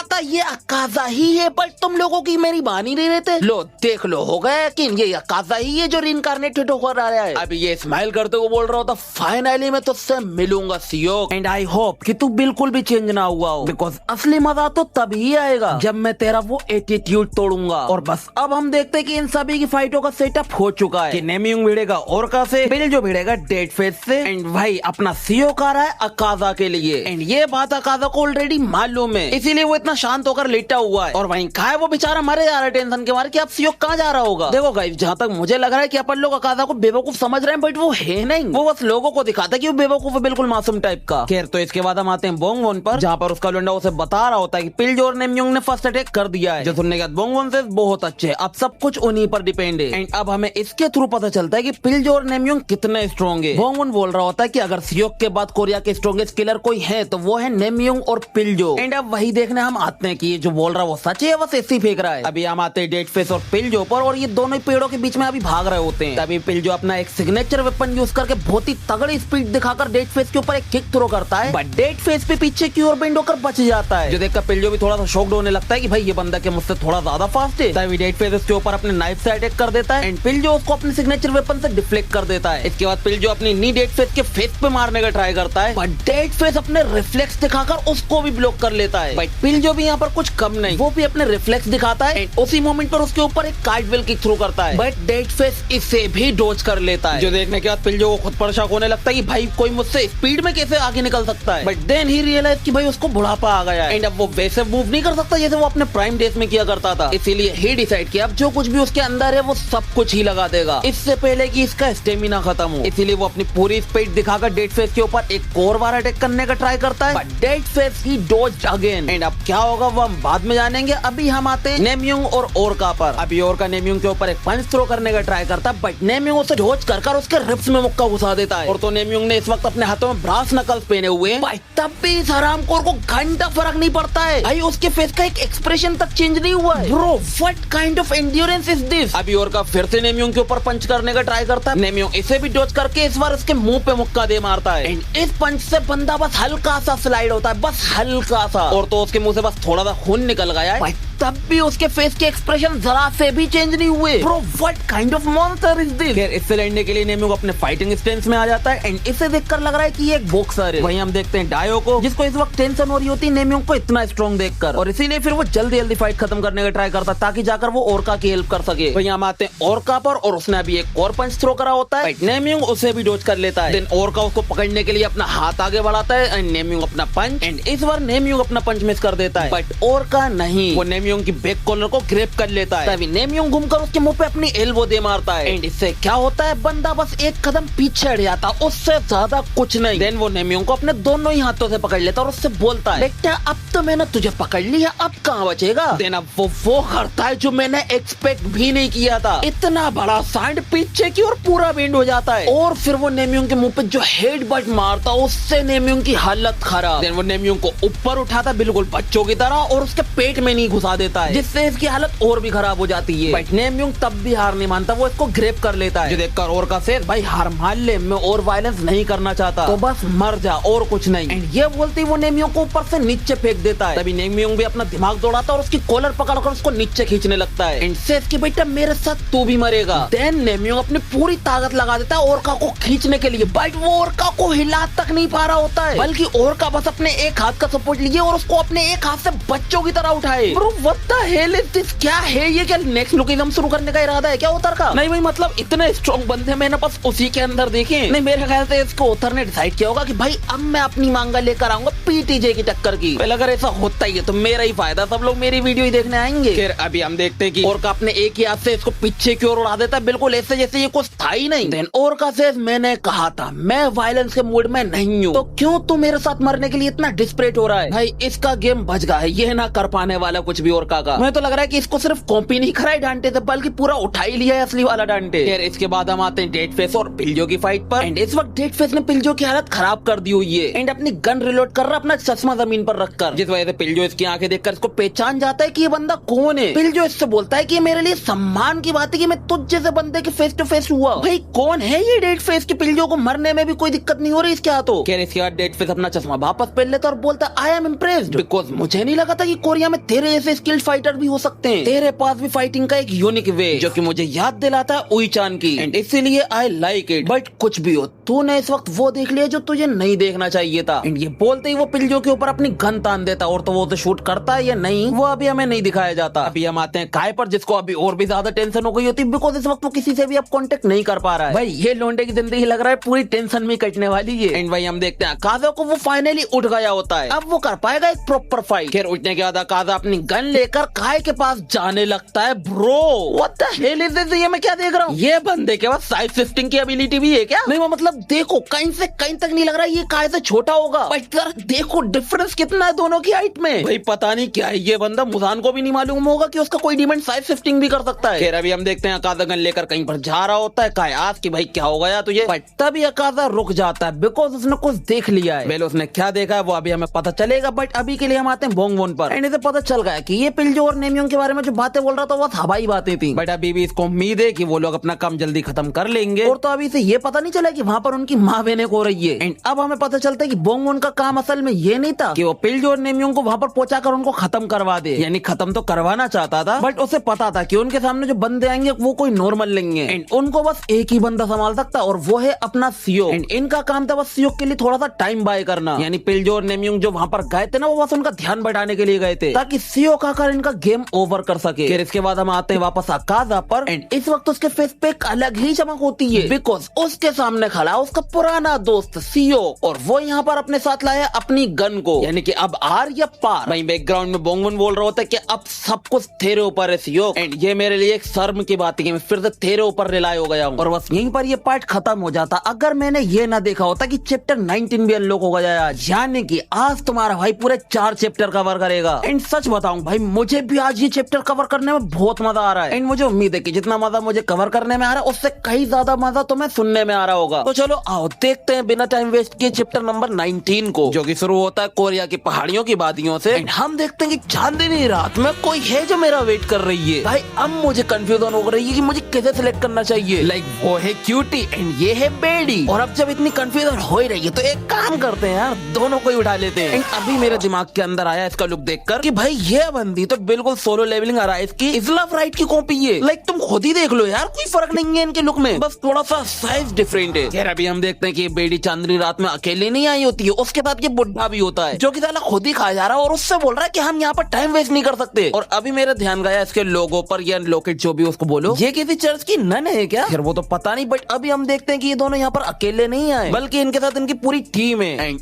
था ये अकाजा ही है, पर तुम लोगों की मेरी मान ही नहीं रहते। लो देख लो, हो गया कि ये अकाजा ही है जो रीइंकार्नेटेड होकर आ रहा है। अभी ये स्माइल करते हुए बोल रहा होता, फाइनली मैं तुझसे मिलूंगा सियोक, एंड आई होप कि तू बिल्कुल भी चेंज ना हुआ हो, बिकॉज असली मजा तो तभी आएगा जब मैं तेरा वो एटीट्यूड तोड़ूंगा। और बस अब हम देखते हैं कि इन सभी की फाइटों का सेटअप हो चुका है कि नेमियुंग भिड़ेगा ओरका से, बिल जो भिड़ेगा डेड फेस से, एंड भाई अपना सियोक आ रहा है अकाजा के लिए। एंड ये बात अकाजा को ऑलरेडी मालूम है, इसीलिए वो इतना शांत होकर लेटा हुआ है। और वहीं कहा है वो बेचारा मरे जा रहा है टेंशन के मारे कि अब सियोक कहाँ जा रहा होगा। देखो गाइस, जहाँ तक मुझे लग रहा है कि अपन लोग अकाजा को बेवकूफ समझ रहे हैं, बट वो है नहीं, वो बस लोगों को दिखाता है कि वो बेवकूफ है, बिल्कुल मासूम टाइप का। खैर तो इसके बाद हम आते हैं बोंगवॉन पर, जहाँ पर उसका लंडा उसे बता रहा होता है कि पिलजो और नेमियुंग ने फर्स्ट अटैक कर दिया है। जो सुनने के बाद बोंगवॉन से बहुत अच्छे, अब सब कुछ उन्हीं पर डिपेंड है। एंड अब हमें इसके थ्रू पता चलता है कि पिलजो और नेमियुंग कितने स्ट्रॉन्ग है। बोंगवॉन बोल रहा होता है कि अगर सियोक के बाद कोरिया के स्ट्रॉन्गेस्ट किलर कोई है तो वो है नेमियुंग और पिलजो। एंड अब वही देखने हम आते हैं कि ये जो बोल रहा है वो सच है, बस ऐसे ही फेंक रहा है। अभी हम आते हैं डेड फेस और पिलजो पर, और ये दोनों ही पेड़ों के बीच में अभी भाग रहे होते हैं। तभी पिलजो अपना एक सिग्नेचर वेपन यूज करके बहुत ही तगड़ी स्पीड दिखाकर डेड फेस के ऊपर एक किक थ्रो करता है, बट डेड फेस पे पीछे की ओर बेंड होकर बच जाता है। जो देखकर पिलजो भी थोड़ा सा शॉक्ड होने लगता है कि भाई ये बंदा के मुझसे थोड़ा ज्यादा फास्ट है। तभी डेड फेस उसके ऊपर अपने नाइफ से अटैक कर देता है एंड पिलजो उसको अपने सिग्नेचर वेपन से डिफ्लेक्ट कर देता है। इसके बाद पिलजो अपनी नी डेड फेस के फेस पे मारने का ट्राई करता है, बट डेड फेस अपने रिफ्लेक्स दिखाकर उसको भी ब्लॉक कर लेता है। बट पिलजो भी यहाँ पर कुछ कम नहीं, वो भी अपने रिफ्लेक्स दिखाता है एंड उसी मोमेंट पर उसके ऊपर एक कार्टवेल किक थ्रू करता है, बट डेड फेस इसे भी डॉज कर लेता है। जो देखने के बाद पिलजो को खुद पर शक होने लगता है कि भाई कोई मुझसे स्पीड में कैसे आगे निकल सकता है। बट देन ही रियलाइज कि भाई उसको बुढ़ापा आ गया है एंड अब वो वैसे मूव नहीं कर सकता जैसे वो अपने प्राइम डेज में किया करता था। इसीलिए ही डिसाइड किया अब जो कुछ भी उसके अंदर है वो सब कुछ ही लगा देगा इससे पहले कि इसका स्टेमिना खत्म हो। इसीलिए वो अपनी पूरी स्पीड दिखाकर डेड फेस के ऊपर एक और बार अटैक करने का ट्राई करता है, बट डेड फेस ही डॉज्ड अगेन। एंड अब क्या होगा वो हम बाद में जानेंगे। अभी हम आते हैं नेमियुंग और ओरका पर। अभी ओरका नेमियुंग के ऊपर एक पंच थ्रो करने का ट्राई करता है, बट नेमियुंग उसे डॉज कर उसके रिब्स में मुक्का घुसा देता है। और तो नेमियुंग ने इस वक्त अपने हाथों में ब्रास नकल्स पहने हुए हैं, भाई तब भी इस हरामखोर को घंटा फर्क नहीं पड़ता है। भाई उसके फेस का एक एक्सप्रेशन तक चेंज नहीं हुआ है। Bro what kind of endurance is this. अभी ओरका फिर से नेमियुंग के ऊपर पंच करने का ट्राई करता है, नेमियुंग इसे भी डॉज करके इस बार उसके मुंह पे मुक्का दे मारता है एंड इस पंच से बंदा बस हल्का सा स्लाइड होता है, बस हल्का सा, और तो उसके मुंह से बस थोड़ा सा खून निकल गया है। तब भी उसके फेस के एक्सप्रेशन जरा से भी चेंज नहीं हुए। Bro what kind of monster is this. खैर इससे लड़ने के लिए नेमियुंग अपने फाइटिंग स्टेंस में आ जाता है एंड इसे देखकर लग रहा है कि ये एक बॉक्सर है। वहीं हम देखते हैं डायो को, जिसको इस वक्त टेंशन हो रही होती है नेमियुंग को इतना स्ट्रॉन्ग देखकर, और इसीलिए फिर वो जल्दी जल्दी फाइट खत्म करने का ट्राई करता ताकि जाकर वो ओरका की हेल्प कर सके। वहीं हम आते हैं ओरका पर, और उसने अभी एक और पंच थ्रो करा होता है, नेमियुंग उसे भी डॉज कर लेता है। देन ओरका उसको पकड़ने के लिए अपना हाथ आगे बढ़ाता है एंड नेमियुंग अपना पंच, एंड इस बार नेमियुंग अपना पंच मिस कर देता है, बट ओरका नहीं, वो नेमियुंग की बैक कॉलर को ग्रैब कर लेता है। तभी नेमियुंग घूमकर उसके मुंह पे अपनी एल्बो दे मारता है एंड इससे क्या होता है बंदा बस एक कदम पीछे हट जाता, उससे ज्यादा कुछ नहीं। देन वो नेमियुंग को अपने दोनों ही हाथों से पकड़ लेता और उससे बोलता है, बेटा अब तो मैंने तुझे पकड़ लिया, अब कहाँ बचेगा। देन अब वो करता है जो मैंने एक्सपेक्ट भी नहीं किया था, इतना बड़ा साइड पीछे की और पूरा बेंड हो जाता है, और फिर वो नेमियुंग के मुंह पे जो हेडबट मारता उससे नेमियुंग की हालत खराब। देन वो नेमियुंग को ऊपर उठाता बिल्कुल बच्चों की तरह और उसके पेट में नहीं घुसा देता है, जिससे इसकी हालत और भी खराब हो जाती है। बट नेमियुंग तब भी हार नहीं मानता, वो इसको ग्रैब कर लेता है। जो देखकर ओरका से भाई हार मान ले, मैं और वायलेंस नहीं करना चाहता, तो बस मर जा और कुछ नहीं। एंड ये बोलते ही वो नेमियुंग को ऊपर से नीचे फेंक देता है। तभी नेमियुंग भी अपना दिमाग दौड़ाता और उसकी कॉलर पकड़कर उसको नीचे खींचने लगता है एंड सेज कि बेटा मेरे साथ तू भी मरेगा। देन नेमियुंग अपनी पूरी ताकत लगा देता है ओरका को खींचने के लिए, बट वो ओरका को हिला तक नहीं पा रहा होता है, बल्कि ओरका बस अपने एक हाथ का सपोर्ट लिए और उसको अपने एक हाथ से बच्चों की तरह उठाए। Bro what the hell is this? क्या है ये? क्या नेक्स्ट लुकिज्म शुरू करने का इरादा है क्या ऑथर का? नहीं भाई, मतलब इतने स्ट्रॉन्ग बंदे मैंने बस उसी के अंदर देखे। नहीं, मेरे ख्याल से इसको ऑथर ने डिसाइड किया होगा कि भाई अब मैं अपनी मांगा लेकर आऊंगा पीटीजे की टक्कर की। पहले अगर ऐसा होता ही है तो मेरा ही फायदा, सब लोग मेरी वीडियो ही देखने आएंगे। फिर अभी हम देखते हैं कि ओरका अपने एक ही हाथ से इसको पीछे की ओर उड़ा देता है, बिल्कुल ऐसे जैसे ये कुछ था ही नहीं। देन ओरका से मैंने कहा था मैं वायलेंस के मूड में नहीं हूँ, तो क्यों तू मेरे साथ मरने के लिए इतना डिस्परेट हो रहा है? भाई इसका गेम बच गया है, ये ना कर पाने वाला कुछ भी ओरका का। मुझे तो लग रहा है कि इसको सिर्फ कॉपी नहीं कराई डांटे थे, बल्कि पूरा उठा ही लिया है असली वाला डांटे। फिर इसके बाद हम आते हैं डेड फेस और पिल्जो की फाइट पर। एंड इस वक्त डेड फेस ने पिल्जो की हालत खराब कर दी हुई है एंड अपनी गन रिलोड कर रहा अपना चश्मा जमीन पर रखकर, जिस वजह से पिल्जो इसकी आंखें देखकर इसको पहचान जाता है कि ये बंदा कौन है। पिल्जो इससे बोलता है कि मेरे लिए सम्मान की बात है कि मैं तुझ जैसे बंदे के फेस टू फेस हुआ। भाई कौन है ये डेड फेस? की पिल्जो को मरने में भी कोई दिक्कत नहीं हो रही इसके हाथों। इसके बाद डेड फेस अपना चश्मा वापस पहन लेता और बोलता आई एम इम्प्रेस्ड बिकॉज मुझे नहीं लगा था कि कोरिया में तेरे जैसे स्किल्ड फाइटर भी हो सकते हैं। तेरे पास भी फाइटिंग का एक यूनिक वे जो कि मुझे याद दिलाता है उईचान की, एंड इसीलिए आई लाइक इट। बट कुछ भी हो, तूने इस वक्त वो देख लिया जो तुझे नहीं देखना चाहिए था। एंड ये बोलते ही वो पिल्जो के ऊपर अपनी गन तान देता, और तो वो तो शूट करता है या नहीं वो अभी हमें नहीं दिखाया जाता। अभी हम आते हैं काय पर, जिसको अभी और भी ज्यादा टेंशन हो गई होती बिकॉज इस वक्त वो किसी से भी अब कांटेक्ट नहीं कर पा रहा है। भाई ये लोंडे की जिंदगी लग रहा है पूरी टेंशन में कटने वाली है। एंड भाई हम देखते हैं काज़ा को वो फाइनली उठ गया होता है, अब वो कर पाएगा एक प्रॉपर फाइट। फिर उठने के बाद काज़ा अपनी गन लेकर काय के पास जाने लगता है। Bro what the hell is this? ये मैं क्या देख रहा हूँ? ये बंदे के पास साइड शिफ्टिंग की एबिलिटी भी है क्या? नहीं वो मतलब देखो कहीं से कहीं तक नहीं लग रहा ये काय से छोटा होगा, बट देखो डिफरेंस कितना है दोनों की हाइट में। भाई पता नहीं क्या है ये बंदा, मुजान को भी नहीं मालूम होगा कि उसका कोई डिमेंड साइड शिफ्टिंग भी कर सकता है। फिर अभी हम देखते हैं काज़ा गन लेकर कहीं पर जा रहा होता है। काय आज की भाई क्या हो गया तुझे? बट तभी काज़ा रुक जाता है बिकॉज उसने कुछ देख लिया है। वेल उसने क्या देखा है वो अभी हमें पता चलेगा, बट अभी के लिए हम आते हैं बोंगवोन पर। एंड इसे पता चल गया कि ये पिल्जो और नेमियोंग के बारे में जो बातें बोल रहा था वो हवाई बातें थी, बट अभी भी इसको उम्मीद है कि वो लोग अपना काम जल्दी खत्म कर लेंगे। और तो अभी से ये पता नहीं चला कि वहाँ पर उनकी माँ बहने हो रही है। एंड अब हमें पता चलता है कि बोंगवोन का काम असल में ये नहीं था कि वो पिल्जो और नेमियोंग को वहाँ पर पहुंचाकर उनको खत्म करवा दे, यानी खत्म तो करवाना चाहता था, बट उसे पता था कि उनके सामने जो बंदे आएंगे वो कोई नॉर्मल नहीं है। एंड उनको बस एक ही बंदा संभाल सकता और वो है अपना सियो। एंड इनका काम था बस सियो के लिए थोड़ा सा टाइम बाय करना, यानी पिल्जो और नेमियोंग जो वहाँ पर गए थे ना वो बस उनका ध्यान बढ़ाने के लिए गए थे ताकि सियो खाकर इनका गेम ओवर कर सके। फिर इसके बाद हम आते हैं वापस काज़ा पर। एंड इस वक्त उसके फेस पे एक अलग ही चमक होती है बिकॉज उसके सामने खड़ा उसका पुराना दोस्त सियो, और वो यहाँ पर अपने साथ लाया अपनी गन को, यानी कि अब आर या पार। भाई बैकग्राउंड में बोंगवोन बोल रहा होता है कि अब सब कुछ तेरे ऊपर है सियो, एंड ये मेरे लिए एक शर्म की बात है कि मैं फिर से तेरे ऊपर रिलाय हो गया हूँ। और बस यहीं पर ये पार्ट खत्म हो जाता अगर मैंने ये ना देखा होता कि चैप्टर 19 भी अनलॉक हो गया आज, यानी कि आज तुम्हारा भाई पूरे 4 चैप्टर कवर करेगा। एंड सच बताऊं भाई मुझे भी आज ये चैप्टर कवर करने में बहुत मजा आ रहा है, एंड मुझे उम्मीद है कि जितना मजा मुझे कवर करने में आ रहा है उससे कहीं ज्यादा मजा तुम्हें सुनने में आ रहा होगा। तो चलो आओ देखते हैं बिना टाइम वेस्ट किए चैप्टर नंबर 19 को, जो कि शुरू होता है कोरिया की पहाड़ियों की वादियों से। एंड हम देखते हैं कि चांदनी रात में कोई है जो मेरा वेट कर रही है। भाई अब मुझे कंफ्यूजन हो रही है कि मुझे कैसे सिलेक्ट करना चाहिए। लाइक वो है क्यूटी एंड ये है बेडी, और अब जब इतनी कंफ्यूजन हो ही रही है तो एक काम करते हैं यार, दोनों को ही उठा लेते हैं। एंड अभी मेरे दिमाग के अंदर आया इसका लुक देखकर कि भाई ये बंदी तो बिल्कुल सोलो लेवलिंग अराइज की इजलाफ राइट की कॉपी है। लाइक तुम खुद ही देख लो यार, कोई फर्क नहीं है इनके लुक में, बस थोड़ा सा साइज डिफरेंट है। यार अभी हम देखते हैं कि बेडी चांदनी रात में अकेले नहीं आई होती है, उसके साथ ये बुढ़ा भी होता है जो कि साला खुद ही खा जा रहा है और उससे बोल रहा है कि हम यहाँ पर टाइम वेस्ट नहीं कर सकते। और अभी मेरा ध्यान गया इसके लोगो पर, या लोकेट जो भी उसको बोलो, ये किसी चर्च की नन है क्या? फिर वो तो पता नहीं, बट अभी हम देखते हैं कि ये दोनों यहाँ पर अकेले नहीं आए बल्कि इनके साथ इनकी पूरी टीम है।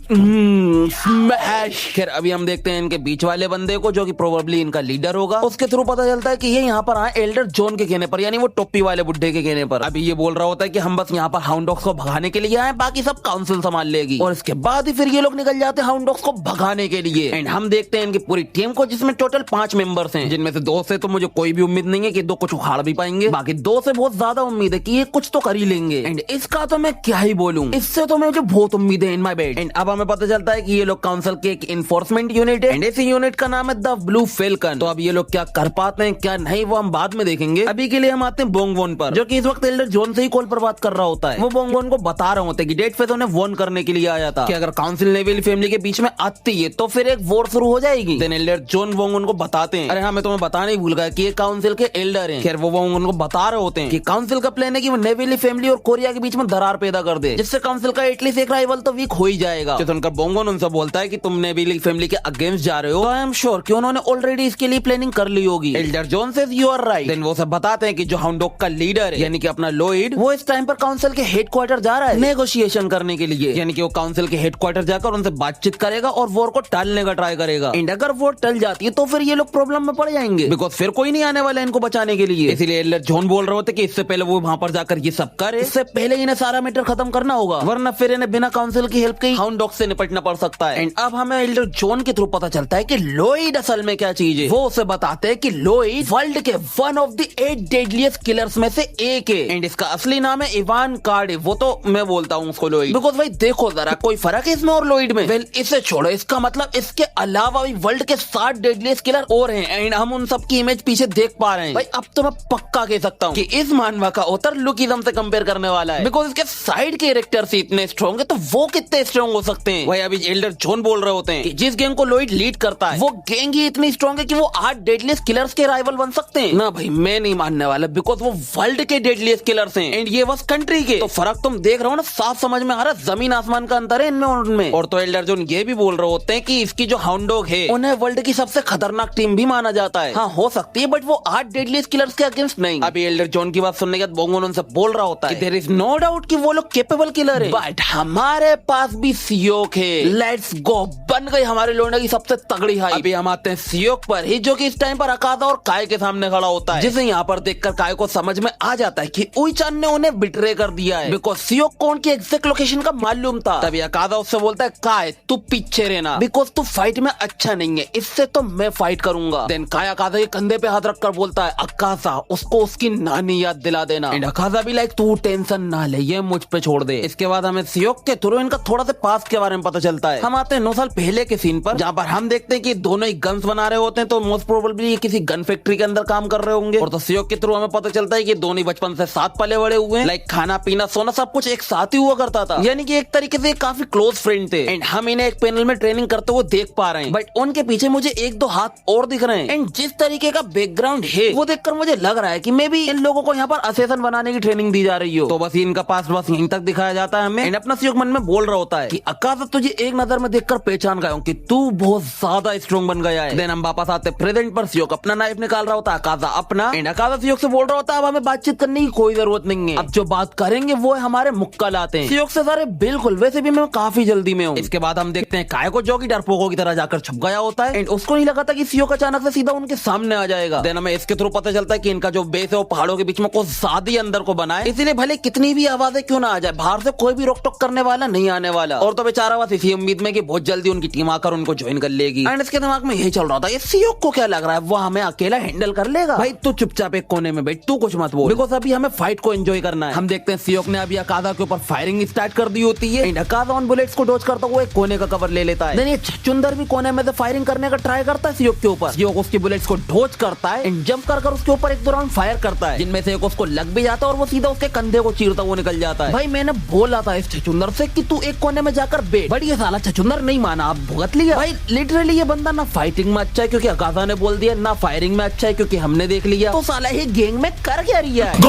फिर अभी हम देखते हैं इनके बीच वाले बंदे को जो कि प्रोबेबली इनका लीडर होगा। उसके थ्रू पता चलता है कि ये यहाँ पर आए एल्डर जोन के कहने पर, यानी वो टोपी वाले बुड्ढे के कहने पर। अभी ये बोल रहा होता है कि हम बस यहाँ पर हाउंड डॉग्स को भगाने के लिए आए, बाकी सब काउंसिल संभाल लेगी। और इसके बाद ही फिर ये लोग निकल जाते हैं हाउंड डॉग्स को भगाने के लिए। एंड हम देखते हैं इनकी पूरी टीम को जिसमें टोटल 5 मेंबर्स हैं, जिनमें से 2 से तो मुझे कोई भी उम्मीद नहीं है कि 2 कुछ उखाड़ भी पाएंगे, बाकी 2 से बहुत ज्यादा उम्मीद है कि ये कुछ तो कर ही लेंगे। एंड इसका तो मैं क्या ही बोलूं, इससे तो मुझे बहुत उम्मीद है इन माय बेड। एंड अब हमें पता चलता है कि ये लोग काउंसिल के एक इन्फोर्समेंट यूनिट है, एंड इस यूनिट का नाम है द ब्लू फेल्कन। तो अब ये लोग क्या कर पाते हैं क्या नहीं वो हम बाद में देखेंगे। अभी के लिए हम आते हैं बोंगवोन पर, जो कि इस वक्त एल्डर जोन से ही कॉल पर बात कर रहा होता है। वो बोंगवोन को बता रहे होते हैं कि डेड फेस उन्हें वॉर्न करने के लिए आया था कि अगर काउंसिल नेवल फैमिली के बीच में आती है तो फिर एक वॉर शुरू हो जाएगी। देन एल्डर जोन बोंगवोन को बताते हैं, अरे हाँ मैं तुम्हें बताना ही भूल गया कि ये काउंसिल के एल्डर हैं। खैर वो बोंगवोन को बता रहे होते हैं कि काउंसिल का प्लान है कि वो नेवली फैमिली और कोरिया के बीच में दरार पैदा कर दे, जिससे काउंसिल का एटलीस्ट एक राइवल तो वीक हो ही जाएगा। तो उनका बोंगवोन उनसे बोलता है कि तुम नेवली फैमिली के अगेंस्ट जा रहे हो, तो आई एम श्योर कि उन्होंने ऑलरेडी ऑलरेडी इसके लिए प्लानिंग कर ली होगी। Elder John says you are right. Then वो सब बताते हैं कि जो हाउंड डॉग का लीडर है यानी कि अपना लॉयड, वो इस टाइम पर काउंसिल के हेडक्वार्टर जा रहा है नेगोशिएशन करने के लिए, यानी कि वो काउंसिल के हेडक्वार्टर जाकर उनसे बातचीत करेगा और वॉर को टालने का ट्राई करेगा। एंड अगर वॉर टल जाती है तो फिर ये लोग प्रॉब्लम में पड़ जाएंगे, बिकॉज फिर कोई नहीं आने वाला है इनको बचाने के लिए। इसीलिए एल्डर जॉन बोल रहे होते कि इससे पहले वो वहां पर जाकर ये सब करे, इससे पहले इन्हें सारा मैटर खत्म करना होगा, वरना फिर इन्हें बिना काउंसिल की हेल्प के हाउंड डॉग से निपटना पड़ सकता है। एंड अब हमें एल्डर जॉन के थ्रू पता चलता है कि लॉयड असल में क्या चीज है। वो उसे बताते हैं कि लॉयड वर्ल्ड के one of the 8 deadliest killers में से एक है, एंड इसका असली नाम है इवान कार्डिफ। वो तो मैं बोलता हूँ उसको लॉयड, बिकॉज भाई देखो जरा कोई फर्क है इसमें और लॉयड में। वेल इसे छोड़ो, इसका मतलब इसके अलावा भी वर्ल्ड के 7 डेडलीस्ट किलर और हैं, एंड हम उन सब की इमेज पीछे देख पा रहे हैं। भाई अब तो मैं पक्का कह सकता हूँ कि इस मानवा का ऑथर लुकिज्म से कंपेयर करने वाला है, बिकॉज इसके साइड कैरेक्टर्स ही इतने स्ट्रॉन्ग है, तो वो कितने स्ट्रॉन्ग हो सकते हैं। भाई अभी एल्डर जॉन बोल रहे होते हैं कि जिस गैंग को लॉयड लीड करता है वो गैंग ही इतनी स्ट्रॉन्ग है कि वो 8 डेडलीस्ट किलर्स के राइवल बन सकते हैं। ना भाई मैं नहीं मानने वाला, बिकॉज वो वर्ल्ड के डेडलीस्ट किलर्स हैं एंड ये बस कंट्री के। तो फर्क तुम देख रहे हो ना, साफ समझ में आ रहा है, जमीन आसमान का अंतर है इनमें और उनमें। और तो एल्डर जॉन ये भी बोल रहे होते हैं कि इसकी जो हाउंड डॉग है उन्हें वर्ल्ड की सबसे खतरनाक टीम भी माना जाता है। हाँ हो सकती है, बट वो 8 डेडलीस्ट किलर्स के अगेंस्ट नहीं। अभी एल्डर जॉन की बात सुनने के बाद बोंगवन उनसे बोल रहा होता है देयर इज नो डाउट कि वो लोग कैपेबल किलर है, बट हमारे पास भी सियोक है। लेट्स गो, बन गई हमारे लोंडे की सबसे तगड़ी हाई। अभी हम आते हैं सियोक पर ही, जो कि इस टाइम पर अकादा और काय के सामने खड़ा होता है, जिसे यहाँ पर देखकर काय को समझ में आ जाता है कि उईचान ने उन्हें बिट्रे कर दिया है, बिकॉज सियोक को उनकी एग्जैक्ट लोकेशन का मालूम था। तभी अकादा उससे बोलता है काय तू पीछे रहना, बिकॉज तू फाइट में अच्छा नहीं है, इससे तो मैं फाइट करूंगा। देन काय अकादा के कंधे पे हाथ रखकर बोलता है अकादा उसको उसकी नानी याद दिला देना। एंड अकादा भी लाइक तू टेंशन ना ले, ये मुझ पे छोड़ दे। इसके बाद हमें सियोक के थ्रू इनका थोड़ा सा पास्ट के बारे में पता चलता है। हम आते हैं 9 साल पहले के सीन पर, जहाँ पर हम देखते हैं कि दोनों ही गन्स बना रहे होते हैं, तो मोस्ट प्रोबेबली ये किसी गन फैक्ट्री के अंदर काम कर रहे होंगे। और तो सियोक के थ्रू हमें पता चलता है कि दोनों ही बचपन से साथ पले बड़े हुए हैं, लाइक खाना पीना सोना सब कुछ एक साथ ही हुआ करता था, यानी कि एक तरीके से काफी क्लोज फ्रेंड थे। एंड हम इन्हें एक पैनल में ट्रेनिंग करते हुए देख पा रहे हैं, बट उनके पीछे मुझे 1-2 हाथ और दिख रहे हैं। एंड जिस तरीके का बैकग्राउंड है वो देखकर मुझे लग रहा है कि मे बी इन लोगों को यहाँ पर असेसन बनाने की ट्रेनिंग दी जा रही हो। तो बस इनका पास बस यहीं तक दिखाया जाता है हमें। एंड अपना सियोक मन में बोल रहा होता है कि अकादा तुझे एक नजर में देखकर पहचान गया हूँ कि तू बहुत ज्यादा स्ट्रॉन्ग बन गया है। देन हम वापस आते प्रेजेंट पर, सियोक अपना नाइफ निकाल रहा होता है, अकादा अपना। एंड अकादा सियोक से बोल रहा होता है अब हमें बातचीत करने की कोई जरूरत नहीं है, अब जो बात करेंगे वो है हमारे मुक्का लाते हैं। सियोक से सारे बिल्कुल, वैसे भी मैं काफी जल्दी में हूँ। इसके बाद हम देखते हैं काय को, जो कि डरपोकों की तरह जाकर छुप गया होता है। एंड उसको नहीं लगा था कि सियोक अचानक से सीधा उनके सामने आ जाएगा। देन हमें इसके थ्रू पता चलता है कि इनका जो बेस है वो पहाड़ों के बीच में कुछ ज्यादा ही अंदर को बना है, इसीलिए भले कितनी भी आवाजें क्यों ना आ जाए, बाहर से कोई भी रोक टोक करने वाला नहीं आने वाला। और तो बेचारा बस इसी उम्मीद में कि बहुत जल्दी उनकी टीम आकर उनको ज्वाइन कर लेगी। एंड इसके दिमाग में यही चल रहा था, ये सियोक को क्या लग रहा है वो हमें अकेला हैंडल कर लेगा। भाई तू चुपचाप एक कोने में बैठ, तू कुछ मत बोल, बिकॉज अभी हमें फाइट को एंजॉय करना है। हम देखते हैं सियोक ने अभी अकादा के ऊपर फायरिंग स्टार्ट कर दी होती है। एंड अकादा उन बुलेट्स को डॉज करता हुआ एक कोने का कवर ले लेता है। देन ये छछुंदर भी कोने में से फायरिंग करने का ट्राई करता है सियोक के ऊपर। सियोक उसकी बुलेट्स को डॉज करता है एंड जंप कर उसके ऊपर एक 2 राउंड फायर करता है, जिनमें से एक उसको लग भी जाता है और वो सीधा उसके कंधे को चीरता हुआ निकल जाता है। भाई मैंने बोला था इस छछुंदर से कि तू एक कोने में जाकर बैठ, बट ये साला छछुंदर नहीं माना, अब भुगत लिया। भाई लिटरली ये बंदा ना फाइटिंग में अच्छा है क्योंकि अकादा ने बोल दिया, ना फायरिंग में अच्छा है क्योंकि हमने देख लिया, तो साला ये गैंग में कर क्या रिया है।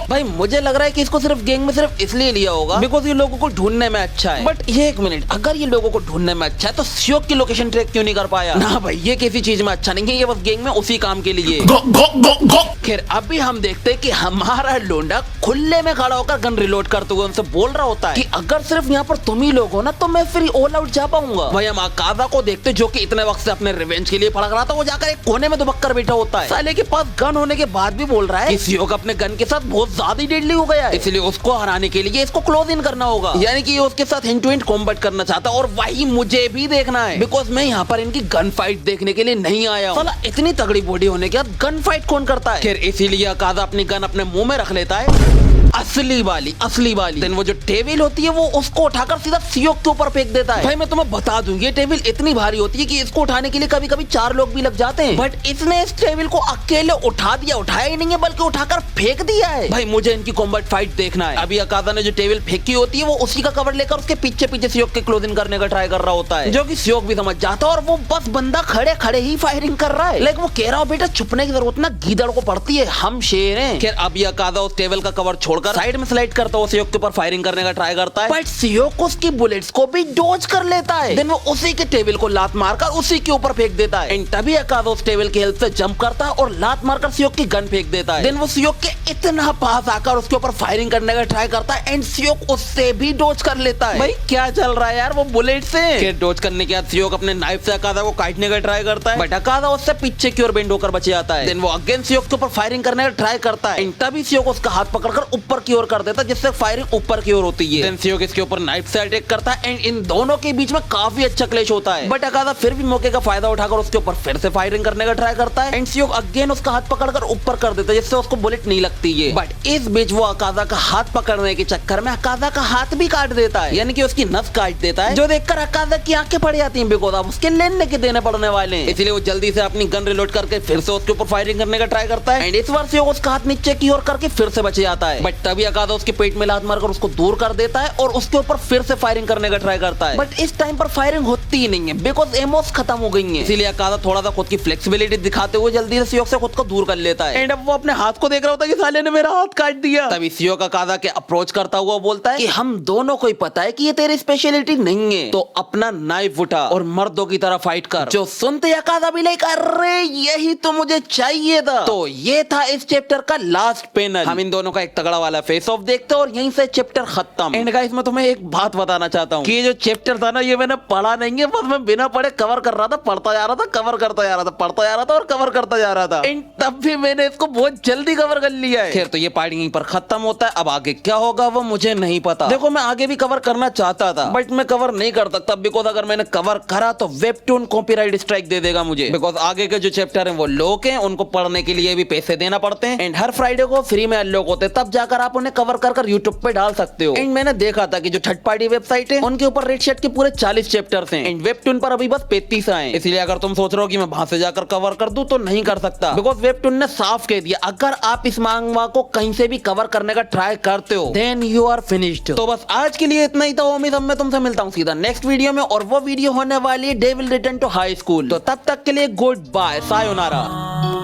भाई मुझे लग रहा है कि इसको सिर्फ गैंग में सिर्फ इसलिए लिया होगा बिकॉज ये लोगों को ढूंढने में अच्छा है। बट ये एक मिनट, अगर ये लोगों को ढूंढने में अच्छा है तो सियोक की लोकेशन ट्रैक क्यों नहीं कर पाया? ना भाई ये किसी चीज में अच्छा नहीं है, ये बस गैंग में उसी काम के लिए। खैर अभी हम देखते हैं कि हमारा लोंडा खुले में खड़ा होकर गन रिलोड करते हुए उनसे बोल रहा होता है कि अगर सिर्फ यहाँ पर तुम ही लोग हो ना तो मैं फिर ऑल आउट जा पाऊंगा। भाई हम अकादा को देखते जो कि इतने वक्त से अपने रिवेंज के लिए फड़क रहा था, वो जाकर एक कोने में दुबक कर बैठा होता है। साले के पास गन होने के बाद भी बोल रहा है कि सियोक अपने गन के साथ बहुत ज्यादा डेडली हो गया है, इसलिए उसको हराने के लिए इसको क्लोज इन करना होगा, यानी कि उसके साथ हैंड टू हैंड कॉम्बैट करना चाहता है। और वही मुझे भी देखना है बिकॉज मैं यहाँ पर इनकी गन फाइट देखने के लिए नहीं आया हूँ। साला इतनी तगड़ी बॉडी होने के बाद गन फाइट कौन करता है? खैर इसीलिए अकादा अपनी गन अपने मुंह में रख लेता है, असली वाली। देन वो जो टेबल होती है वो उसको उठाकर सीधा सियोक के ऊपर फेंक देता है। भाई मैं तुम्हें बता दूं ये टेबल इतनी भारी होती है कि इसको उठाने के लिए कभी कभी 4 लोग भी लग जाते हैं, बट इसने इस टेबल को अकेले उठाया ही नहीं है बल्कि उठाकर फेंक दिया है। भाई मुझे इनकी कॉम्बैट फाइट देखना है। अभी अकादा ने जो टेबल फेंकी होती है वो उसी का कवर लेकर उसके पीछे सियोक के क्लोज इन करने का ट्राई कर रहा होता है, जो कि सियोक भी समझ जाता है और वो बस बंदा खड़े खड़े ही फायरिंग कर रहा है। लाइक वो कह रहा हो बेटा छुपने की जरूरत ना गीदड़ को पड़ती है, हम शेर हैं। खैर अभी अकादा उस टेबल का कवर छोड़ छोड़कर साइड में स्लाइड करता हुआ सियोक के ऊपर फायरिंग करने का ट्राई करता है, बट सियोक उसकी बुलेट्स को भी डॉज कर लेता है। देन वो उसी के टेबल को लात मारकर उसी के ऊपर फेंक देता है। एंड तभी अकाज़ा उस टेबल की हेल्प से जंप करता है और लात मारकर सियोक की गन फेंक देता है। देन वो सियोक के इतना पास आकर उसके ऊपर फायरिंग करने का ट्राई करता है एंड सियोक उससे भी डॉज कर लेता है। भाई क्या चल रहा है यार, वो बुलेट से डॉज करने के बाद सियोक अपने नाइफ से अकाज़ा को काटने का ट्राई करता है, बट अकाज़ा उससे पीछे की ओर बेंड होकर बच जाता है। देन वो अगेन सियोक के ऊपर फायरिंग करने का ट्राई करता है एंड तभी सियोक उसका हाथ पकड़कर ऊपर की ओर कर देता है, जिससे फायरिंग ऊपर की ओर होती है। देन सियोक इसके ऊपर नाइफ से अटैक करता है एंड इन दोनों के बीच में काफी अच्छा क्लैश होता है, बट अकाज़ा फिर भी मौके का फायदा उठाकर उसके ऊपर फिर से फायरिंग करने का ट्राई करता है एंड सियोक अगेन उसका हाथ पकड़कर ऊपर कर देता है, जिससे उसको बुलेट नहीं लगती है। बट इस बीच वो अकाज़ा का हाथ पकड़ने के चक्कर में अकाज़ा का हाथ भी काट देता है, यानी कि उसकी नस काट देता है, जो देखकर अकाज़ा की आंखें पड़ जाती हैं बिकॉज़ अब उसके लेने के देने पड़ने वाले हैं। इसलिए वो जल्दी से अपनी गन रिलोड करके फिर से उसके ऊपर फायरिंग करने का ट्राई करता है एंड इस बार सियोक उसका हाथ नीचे की ओर करके फिर से बच जाता है, बट तभी अकाज़ा उसके पेट में लात मारकर उसको दूर कर देता है और उसके ऊपर फिर से फायरिंग करने का ट्राई करता है, बट इस टाइम पर फायरिंग होती ही नहीं है बिकॉज़ एमोस खत्म हो गई है। इसीलिए अकाज़ा थोड़ा सा खुद की फ्लेक्सिबिलिटी दिखाते हुए जल्दी से सियोक से खुद को दूर कर लेता है एंड अब वो अपने हाथ को देख रहा होता है कि साले ने मेरा हाथ काट दिया। तभी सियोक अकाज़ा के अप्रोच करता हुआ बोलता है कि हम दोनों को ही पता है कि ये तेरी स्पेशलिटी नहीं है, तो अपना नाइफ उठा और मर्दों की तरह फाइट कर। जो सुनते अकाज़ा भी लाइक अरे यही तो मुझे चाहिए था। तो ये था इस चैप्टर का लास्ट पैनल। हम इन दोनों का एक तगड़ा वाला फेस ऑफ देखते हैं और यहीं से चैप्टर खत्म। एंड गाइस मैं तुम्हें एक बात बताना चाहता हूँ कि ये जो चैप्टर था ना, ये मैंने पढ़ा नहीं है, बस मैं बिना पढ़े कवर कर रहा था, पढ़ता जा रहा था, कवर करता जा रहा था, पढ़ता जा रहा था और कवर करता जा रहा था एंड तब भी मैंने इसको बहुत जल्दी कवर कर लिया है। खैर तो ये पार्ट यहीं पर खत्म होता है। अब आगे क्या होगा वो मुझे नहीं पता। देखो मैं आगे भी कवर करना चाहता था बट मैं कवर नहीं कर सकता बिकॉज अगर मैंने कवर करा तो वेबटून कॉपीराइट स्ट्राइक दे देगा मुझे, बिकॉज आगे के जो चैप्टर हैं वो लोग हैं, उनको पढ़ने के लिए भी पैसे देना पड़ते हैं एंड हर फ्राइडे को फ्री में अनलॉक होते हैं, तब जाकर आप उन्हें कवर कर यूट्यूब पे डाल सकते हो। एंड मैंने देखा था कि जो थर्ड पार्टी वेबसाइट है उनके ऊपर रेड शेड के पूरे 40 चैप्टर्स हैं एंड वेबटून पर अभी बस 35 आए। इसलिए अगर तुम सोच रहे हो कि मैं वहां से जाकर कवर कर दूं तो नहीं कर सकता, बिकॉज वेबटून ने साफ कह दिया अगर आप इस मांगवा को कहीं से भी कवर करने का ट्राई करते हो देन यू आर फिनिश्ड। तो बस आज के लिए इतना ही था। उम्मीद मैं तुमसे मिलता हूँ सीधा नेक्स्ट वीडियो में और वो वीडियो होने वाली है they will return to high school. तो तब तक के लिए गुड बाय, सायोनारा।